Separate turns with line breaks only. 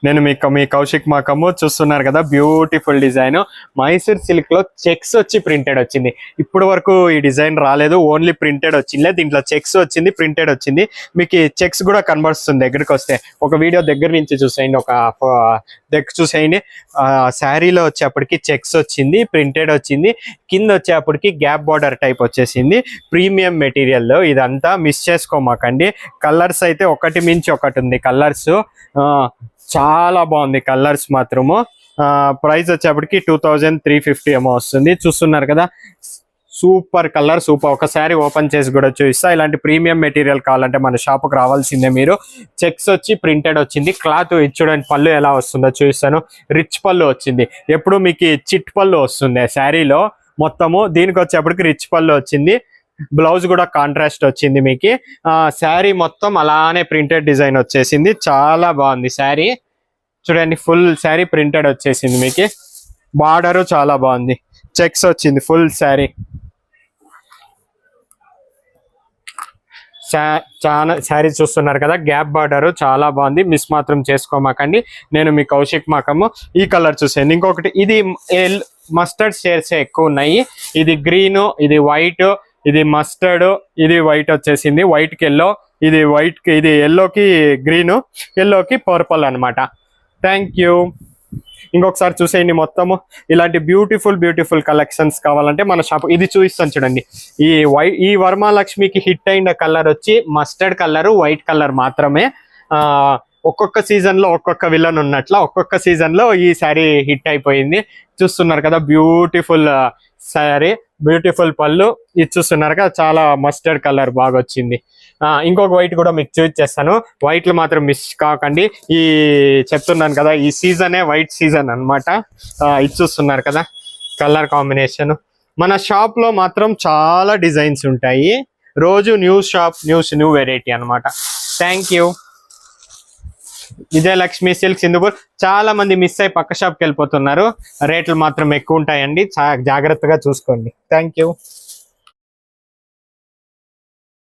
నేను మీ కౌశిక్ మాకము చూస్తున్నారు కదా, బ్యూటిఫుల్ డిజైన్ మైసూర్ సిల్క్ లో చెక్స్ వచ్చి ప్రింటెడ్ వచ్చింది. ఇప్పుడు వరకు ఈ డిజైన్ రాలేదు, ఓన్లీ ప్రింటెడ్ వచ్చింది. దీంట్లో చెక్స్ వచ్చింది, ప్రింటెడ్ వచ్చింది. మీకు చెక్స్ కూడా కనబడుతుంది దగ్గరికి వస్తే. ఒక వీడియో దగ్గర నుంచి చూసేయండి, ఒక దగ్గర చూసేయండి. శారీలో వచ్చేప్పటికి చెక్స్ వచ్చింది, ప్రింటెడ్ వచ్చింది. కింద వచ్చేప్పటికి గ్యాప్ బార్డర్ టైప్ వచ్చేసింది. ప్రీమియం మెటీరియల్ ఇదంతా, మిస్ చేసుకోమాకండి. కలర్స్ అయితే ఒకటి మించి ఒకటి ఉంది. కలర్స్ చాలా బాగుంది, కలర్స్ మాత్రము. ప్రైస్ వచ్చేప్పటికి 2350 ఏమో వస్తుంది. చూస్తున్నారు కదా, సూపర్ కలర్, సూపర్. ఒకసారి ఓపెన్ చేసి కూడా చూపిస్తా. ఇలాంటి ప్రీమియం మెటీరియల్ కావాలంటే మన షాప్కి రావాల్సిందే మీరు. చెక్స్ వచ్చి ప్రింటెడ్ వచ్చింది. క్లాత్ చూడండి, పళ్ళు ఎలా వస్తుందో చూపిస్తాను. రిచ్ పళ్ళు వచ్చింది. ఎప్పుడు మీకు చిట్ పళ్ళు వస్తుంది శారీలో మొత్తము, దీనికి వచ్చేప్పటికి రిచ్ పళ్ళు వచ్చింది. బ్లౌజ్ కూడా కాంట్రాస్ట్ వచ్చింది. మీకు శారీ మొత్తం అలానే ప్రింటెడ్ డిజైన్ వచ్చేసింది. చాలా బాగుంది శారీ. చూడండి, ఫుల్ శారీ ప్రింటెడ్ వచ్చేసింది. మీకు బార్డర్ చాలా బాగుంది, చెక్స్ వచ్చింది ఫుల్ శారీ. చాలా శారీ చూస్తున్నారు కదా, గ్యాప్ బార్డర్ చాలా బాగుంది. మిస్ మాత్రం చేసుకోమాకండి. నేను మీ కౌశిక్ మాకము. ఈ కలర్ చూసేయండి. ఇంకొకటి, ఇది మస్టర్డ్ షేడ్స్ ఎక్కువ ఉన్నాయి. ఇది గ్రీన్, ఇది వైట్, ఇది మస్టర్డ్, ఇది వైట్ వచ్చేసింది. వైట్ కి ఎల్లో, ఇది వైట్ కి, ఇది ఎల్లోకి గ్రీన్, ఎల్లోకి పర్పుల్ అనమాట. Thank you. ఇంకొకసారి చూసేయండి మొత్తము. ఇలాంటి బ్యూటిఫుల్ కలెక్షన్స్ కావాలంటే మన షాప్. ఇది చూపిస్తాను చూడండి. ఈ వరమహాలక్ష్మికి హిట్ అయిన కలర్ వచ్చి మస్టర్డ్ కలర్, వైట్ కలర్ మాత్రమే. ఒక్కొక్క సీజన్ లో ఒక్కొక్క విలన్ ఉన్నట్ల ఒక్కొక్క సీజన్ లో ఈ శారీ హిట్ అయిపోయింది. చూస్తున్నారు కదా, బ్యూటిఫుల్ శారీ, బ్యూటిఫుల్ పళ్ళు. ఇది చూస్తున్నారు కదా, చాలా మస్టర్డ్ కలర్ బాగా వచ్చింది. ఇంకొక వైట్ కూడా మీకు చూపించేస్తాను. వైట్లు మాత్రం మిస్ కాకండి. ఈ చెప్తున్నాను కదా, ఈ సీజనే వైట్ సీజన్ అనమాట. ఇది చూస్తున్నారు కదా, కలర్ కాంబినేషన్. మన షాప్ లో మాత్రం చాలా డిజైన్స్ ఉంటాయి. రోజు న్యూ షాప్, న్యూ వెరైటీ అనమాట. Thank you. Vijayalakshmi silk Sindhupur. చాలా మంది మిస్ అయ్యి పక్క షాప్కి వెళ్ళిపోతున్నారు. రేట్లు మాత్రం ఎక్కువ ఉంటాయండి, జాగ్రత్తగా చూసుకోండి. Thank you.